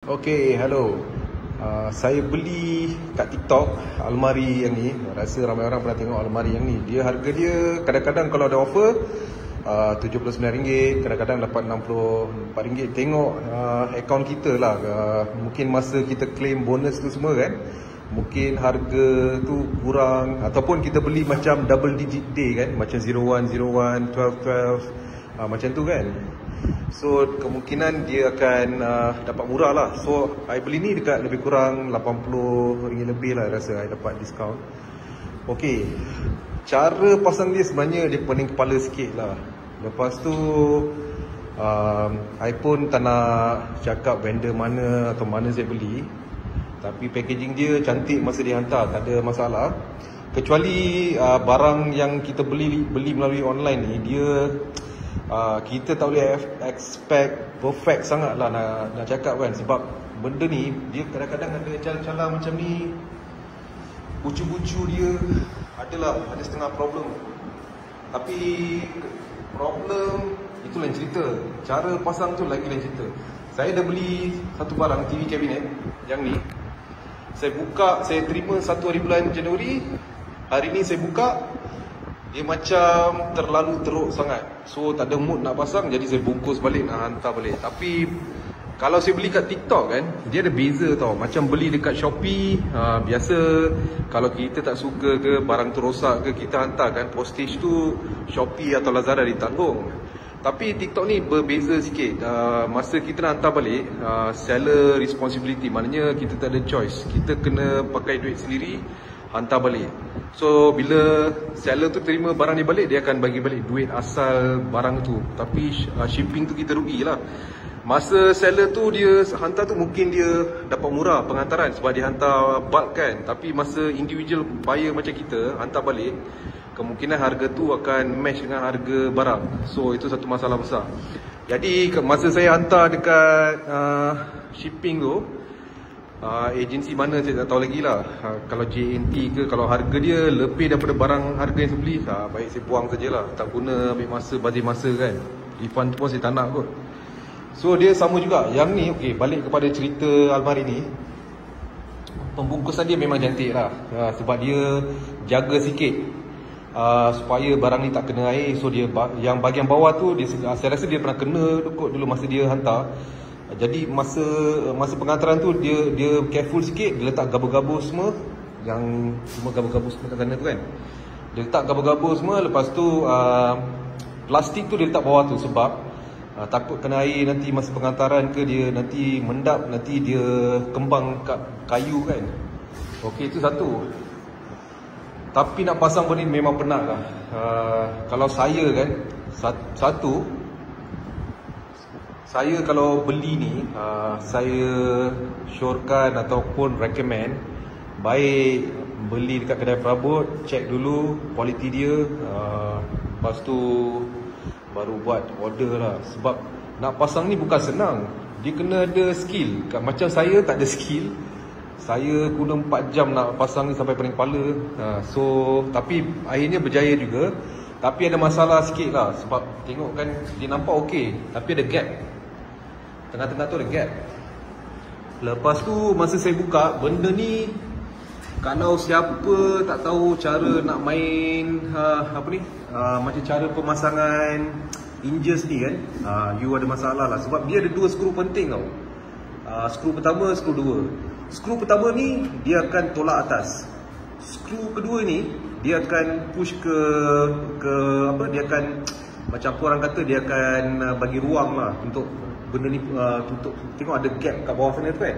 Okay, hello. Saya beli kat TikTok almari yang ni. Rasa ramai orang pernah tengok almari yang ni. Harga dia kadang-kadang kalau ada offer RM79, kadang-kadang dapat RM64. Tengok akaun kita lah. Mungkin masa kita claim bonus tu semua kan, mungkin harga tu kurang, ataupun kita beli macam double digit day kan, macam 01, 01, 12, 12, macam tu kan. So kemungkinan dia akan dapat murah lah. So I beli ni dekat lebih kurang RM80 lebih lah, rasa I dapat diskaun. Okay, cara pasang dia sebenarnya dia pening kepala sikit lah. Lepas tu I pun tak nak cakap vendor mana atau mana saya beli, tapi packaging dia cantik masa dia hantar, tak ada masalah. Kecuali barang yang kita beli melalui online ni, dia kita tak boleh expect perfect sangat lah nak cakap kan. Sebab benda ni dia kadang-kadang ada cala-cala macam ni, bucu-bucu dia ada setengah problem. Tapi problem itu lain cerita, cara pasang tu lagi lain cerita. Saya dah beli satu barang TV cabinet yang ni. Saya buka, saya terima 1 hari bulan Januari. Hari ni saya buka, dia macam terlalu teruk sangat. So tak ada mood nak pasang, jadi saya bungkus balik, nak hantar balik. Tapi kalau saya beli kat TikTok kan, dia ada beza tau. Macam beli dekat Shopee, biasa kalau kita tak suka ke, barang tu rosak ke, kita hantar kan, postage tu Shopee atau Lazada ditanggung. Tapi TikTok ni berbeza sikit. Masa kita nak hantar balik, seller responsibility, maknanya kita tak ada choice, kita kena pakai duit sendiri hantar balik. So bila seller tu terima barang ni balik, dia akan bagi balik duit asal barang tu. Tapi shipping tu kita rugi lah. Masa seller tu dia hantar tu mungkin dia dapat murah penghantaran sebab dia hantar bulk kan. Tapi masa individual buyer macam kita hantar balik, kemungkinan harga tu akan match dengan harga barang. So itu satu masalah besar. Jadi masa saya hantar dekat shipping tu, agensi mana saya tak tahu lagi lah. Kalau JNT ke, kalau harga dia lebih daripada barang harga yang saya beli, baik saya buang sajalah. Tak guna ambil masa, bazir masa kan. Refund tu pun saya tak nak kot. So dia sama juga. Yang ni okay, balik kepada cerita almari ni, pembungkusan dia memang cantik lah. Sebab dia jaga sikit supaya barang ni tak kena air. So dia yang bahagian bawah tu dia, saya rasa dia pernah kena kot dulu masa dia hantar. Jadi masa penghantaran tu dia careful sikit, dia letak gabur-gabur semua, yang semua gabur-gabur semua kat sana tu kan. Dia letak gabur-gabur semua, lepas tu plastik tu dia letak bawah tu sebab takut kena air nanti masa penghantaran ke, dia nanti mendap, nanti dia kembang kat kayu kan. Okey, itu satu. Tapi nak pasang benda ni memang penat lah. Kalau saya kan, saya kalau beli ni, saya syorkan ataupun recommend baik beli dekat kedai perabot, check dulu kualiti dia, lepas tu baru buat order lah. Sebab nak pasang ni bukan senang, dia kena ada skill. Macam saya tak ada skill, saya guna 4 jam nak pasang ni sampai pening kepala. So tapi akhirnya berjaya juga. Tapi ada masalah sikit lah, sebab tengok kan dia nampak okey, tapi ada gap. Tengah-tengah tu ada gap. Lepas tu masa saya buka benda ni, kalau siapa tak tahu cara nak main macam cara pemasangan hinges ni kan, you ada masalah lah. Sebab dia ada 2 skru penting tau. Skru pertama, skru 2. Skru pertama ni dia akan tolak atas. Skru kedua ni dia akan push ke dia akan, macam apa orang kata, dia akan bagi ruang lah untuk benda ni tutup. Tengok ada gap kat bawah sana tu kan,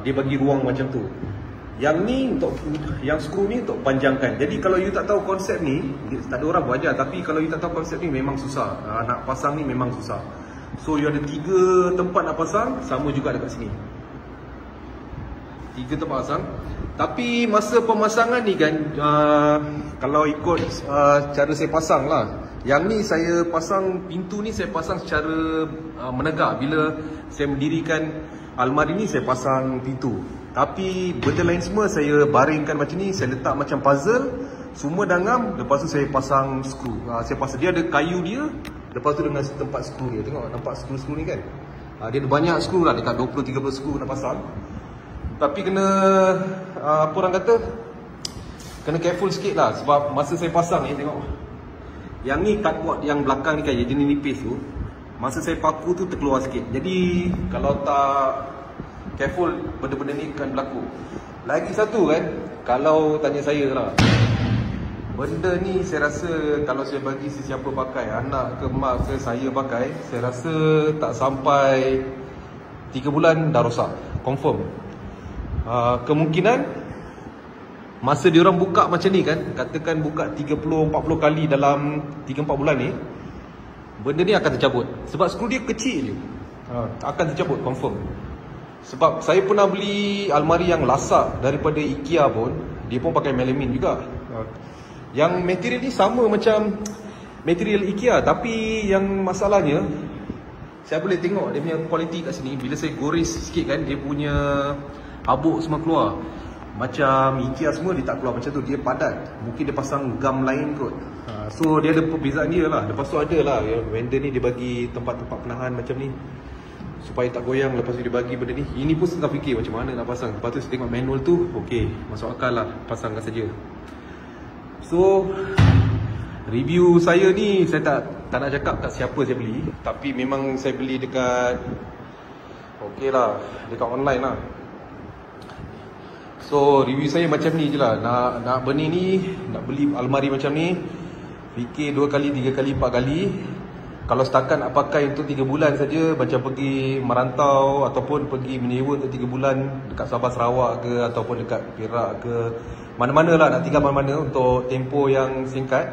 dia bagi ruang macam tu. Yang ni untuk, yang skru ni untuk panjangkan. Jadi kalau you tak tahu konsep ni, tak ada orang buat ajar, tapi kalau you tak tahu konsep ni memang susah. Nak pasang ni memang susah. So you ada 3 tempat nak pasang, sama juga dekat sini, 3 tempat pasang. Tapi masa pemasangan ni kan, kalau ikut cara saya pasang lah, yang ni saya pasang, pintu ni saya pasang secara menegak. Bila saya mendirikan almari ni, saya pasang pintu. Tapi benda lain semua saya baringkan macam ni, saya letak macam puzzle, semua dangam. Lepas tu saya pasang skru. Saya pasang, dia ada kayu dia, lepas tu dengan tempat skru dia. Tengok nampak skru-skru ni kan. Dia ada banyak skru lah, dekat 20-30 skru nak pasang. Tapi kena apa orang kata, kena careful sikit lah. Sebab masa saya pasang ni, tengok, yang ni cardboard yang belakang ni kan, yang jenis nipis tu, masa saya paku tu terkeluar sikit. Jadi kalau tak careful, benda-benda ni akan berlaku. Lagi satu kan, kalau tanya saya lah, benda ni saya rasa kalau saya bagi sesiapa pakai, anak ke mak ke saya pakai, saya rasa tak sampai 3 bulan dah rosak, confirm. Kemungkinan masa diorang buka macam ni kan, katakan buka 30-40 kali dalam 3-4 bulan ni, benda ni akan tercabut. Sebab skru dia kecil je, akan tercabut confirm. Sebab saya pernah beli almari yang lasak daripada IKEA pun, dia pun pakai melamine juga. Yang material ni sama macam material IKEA, tapi yang masalahnya, saya boleh tengok dia punya kualiti kat sini. Bila saya gores sikit kan, dia punya habuk semua keluar. Macam IKEA semua dia tak keluar macam tu, dia padat. Mungkin dia pasang gam lain kot. So dia ada perbezaan dia lah. Lepas tu ada lah, vendor ni dia bagi tempat-tempat penahan macam ni supaya tak goyang. Lepas tu dia bagi benda ni. Ini pun setengah fikir macam mana nak pasang. Lepas tu saya tengok manual tu, okey, masuk akal lah, pasangkan saja. So review saya ni, saya tak nak cakap kat siapa saya beli, tapi memang saya beli dekat, okey lah, dekat online lah. So review saya macam ni je lah. Nak benda ni, nak beli almari macam ni, fikir 2 kali, 3 kali, 4 kali. Kalau setakat nak pakai untuk 3 bulan saja, macam pergi merantau ataupun pergi menyewa untuk 3 bulan dekat Sabah Sarawak ke, ataupun dekat Perak ke, mana-mana lah, nak tinggal mana-mana untuk tempoh yang singkat,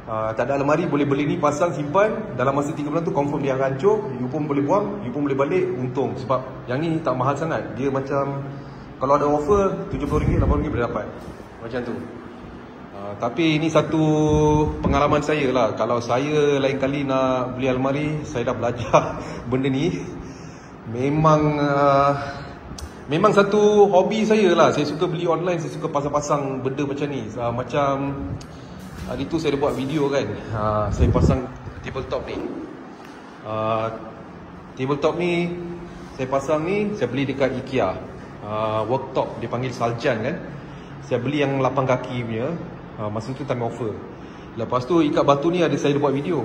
tak ada almari, boleh beli ni, pasang, simpan. Dalam masa 3 bulan tu confirm dia akan hancur. You pun boleh buang, you pun boleh balik, untung. Sebab yang ni tak mahal sangat. Dia macam, kalau ada offer RM70, RM80 boleh dapat. Macam tu. Tapi ini satu pengalaman saya lah. Kalau saya lain kali nak beli almari, saya dah belajar benda ni. Memang satu hobi saya lah. Saya suka beli online, saya suka pasang-pasang benda macam ni. Macam hari tu saya ada buat video kan, saya pasang tabletop ni. Tabletop ni saya pasang ni, saya beli dekat IKEA. Worktop, dia panggil Saljan kan. Saya beli yang 8 kaki punya. Masa tu time offer. Lepas tu ikat batu ni, saya ada buat video.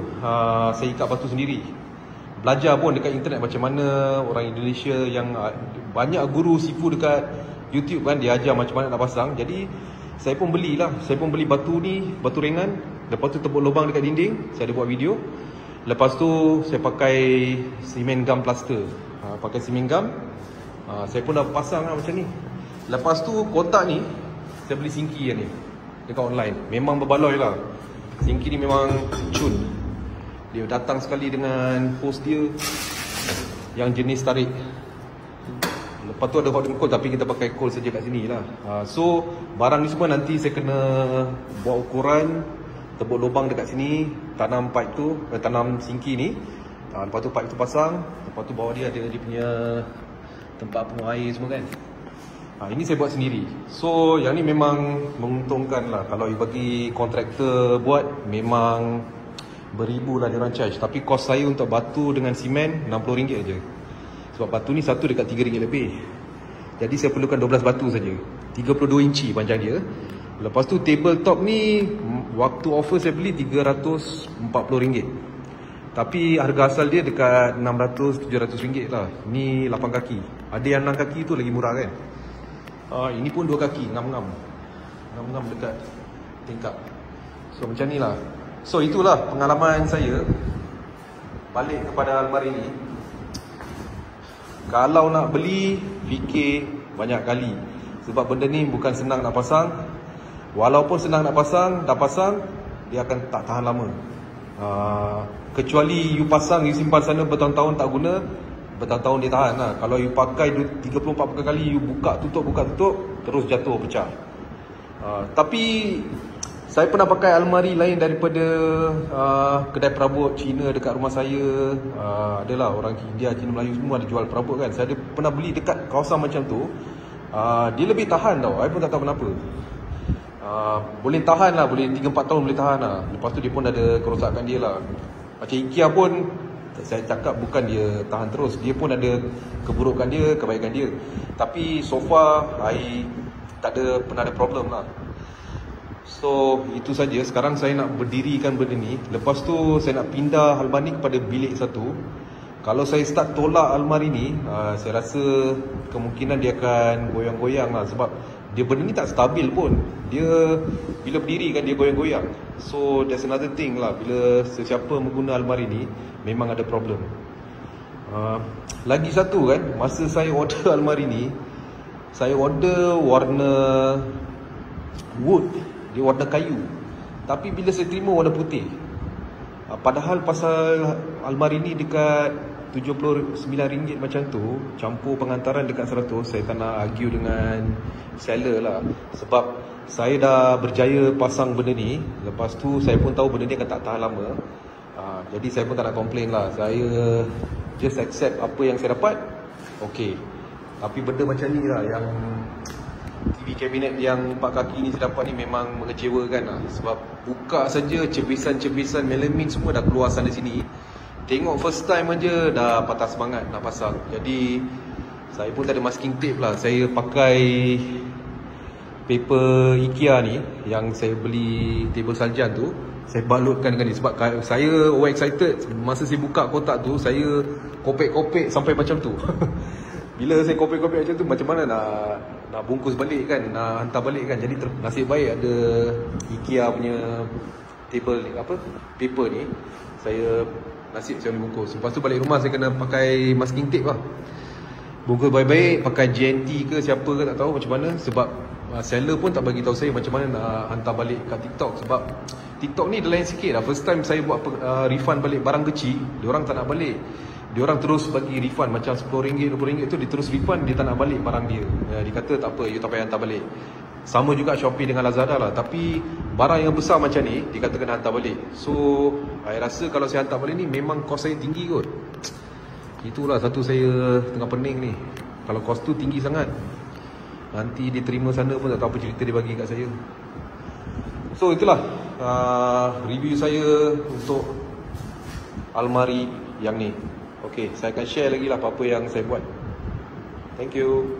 Saya ikat batu sendiri. Belajar pun dekat internet macam mana orang Indonesia yang banyak guru sifu dekat YouTube kan, dia ajar macam mana nak pasang. Jadi saya pun belilah. Saya pun beli batu ni, batu ringan. Lepas tu tebuk lubang dekat dinding. Saya ada buat video. Lepas tu saya pakai simen gam plaster. Pakai simen gam. Saya pun dah pasang lah macam ni. Lepas tu kotak ni, saya beli singki ni dekat online. Memang berbaloi lah. Singki ni memang cun. Dia datang sekali dengan hose dia yang jenis tarik. Lepas tu ada hot and cold, tapi kita pakai cold saja kat sini lah. So barang ni semua nanti saya kena buat ukuran, tebuk lubang dekat sini, tanam pipe tu, tanam singki ni. Lepas tu pipe tu pasang. Lepas tu bawah dia ada dia punya tempat penguap air semua kan. Ini saya buat sendiri. So yang ni memang menguntungkan lah. Kalau you bagi kontraktor buat, memang beribu lah diorang charge. Tapi kos saya untuk batu dengan simen RM60 aja. Sebab batu ni satu dekat RM3 lebih. Jadi saya perlukan 12 batu saja. 32 inci panjang dia. Lepas tu tabletop ni, waktu offer saya beli RM340. Tapi harga asal dia dekat RM600-700 lah. Ni 8 kaki. Ada yang 6 kaki tu lagi murah kan. Ini pun 2 kaki, ngam-ngam dekat tingkap. So macam ni lah. So itulah pengalaman saya. Balik kepada almari ni, kalau nak beli, fikir banyak kali. Sebab benda ni bukan senang nak pasang. Walaupun senang nak pasang, dah pasang, dia akan tak tahan lama. Kecuali you pasang, you simpan sana bertahun-tahun tak guna, bertahun-tahun dia tahan lah. Kalau you pakai 34 kali, you buka tutup, terus jatuh, pecah. Tapi saya pernah pakai almari lain daripada kedai perabot Cina dekat rumah saya. Adalah orang India, Cina, Melayu semua ada jual perabot kan. Saya pernah beli dekat kawasan macam tu. Dia lebih tahan tau, saya pun tak tahu kenapa. Boleh tahan lah, boleh 3-4 tahun boleh tahan lah. Lepas tu dia pun ada kerosakan dia lah. Macam IKEA pun Saya cakap bukan dia tahan terus, dia pun ada keburukan dia, kebaikan dia. Tapi so far I tak ada pernah ada problem lah. So itu saja. Sekarang saya nak berdirikan benda ni. Lepas tu saya nak pindah almari kepada bilik satu. Kalau saya start tolak almari ni, saya rasa kemungkinan dia akan goyang-goyang lah. Sebab dia benda ni tak stabil pun. Dia bila berdiri kan dia goyang-goyang. So that's another thing lah. Bila sesiapa mengguna almari ni, memang ada problem. Lagi satu kan, masa saya order almari ni, saya order warna wood, dia warna kayu. Tapi bila saya terima warna putih. Padahal pasal almari ni dekat RM79 macam tu, campur pengantaran dekat 100, saya tak nak argue dengan seller lah. Sebab saya dah berjaya pasang benda ni. Lepas tu saya pun tahu benda ni akan tak tahan lama. Jadi saya pun tak nak complain lah. Saya just accept apa yang saya dapat. Okay. Tapi benda macam ni lah, yang TV kabinet yang 4 kaki ni saya dapat ni memang mengecewakan lah. Sebab buka saja cebisan-cebisan melamin semua dah keluar sana sini. Tengok first time aja dah patah semangat nak pasang. Jadi saya pun tak ada masking tape lah. Saya pakai paper IKEA ni yang saya beli table saljan tu. Saya balutkan dengan ni sebab saya excited. Masa saya buka kotak tu, saya kopek-kopek sampai macam tu. Bila saya kopek-kopek macam tu, macam mana nak bungkus balik kan, nak hantar balik kan. Jadi nasib baik ada IKEA punya table ni, paper ni. Nasib saya boleh bungkus. Lepas tu balik rumah saya kena pakai masking tape lah. Bungkus baik-baik, pakai JNT ke siapa ke tak tahu macam mana. Sebab seller pun tak bagi tahu saya macam mana nak hantar balik kat TikTok. Sebab TikTok ni dah lain sikit lah. First time saya buat refund balik barang kecil, diorang tak nak balik. Diorang terus bagi refund macam RM10, RM20 tu, dia terus refund, dia tak nak balik barang dia. Dia kata tak apa, you tak payah hantar balik. Sama juga Shopee dengan Lazada lah. Tapi barang yang besar macam ni, dia kata kena hantar balik. So saya rasa kalau saya hantar balik ni, memang kos saya tinggi kot. Itulah satu saya tengah pening ni. Kalau kos tu tinggi sangat, nanti dia terima sana pun tak tahu apa cerita dia bagi kat saya. So itulah review saya untuk almari yang ni. Okay, saya akan share lagi lah apa-apa yang saya buat. Thank you.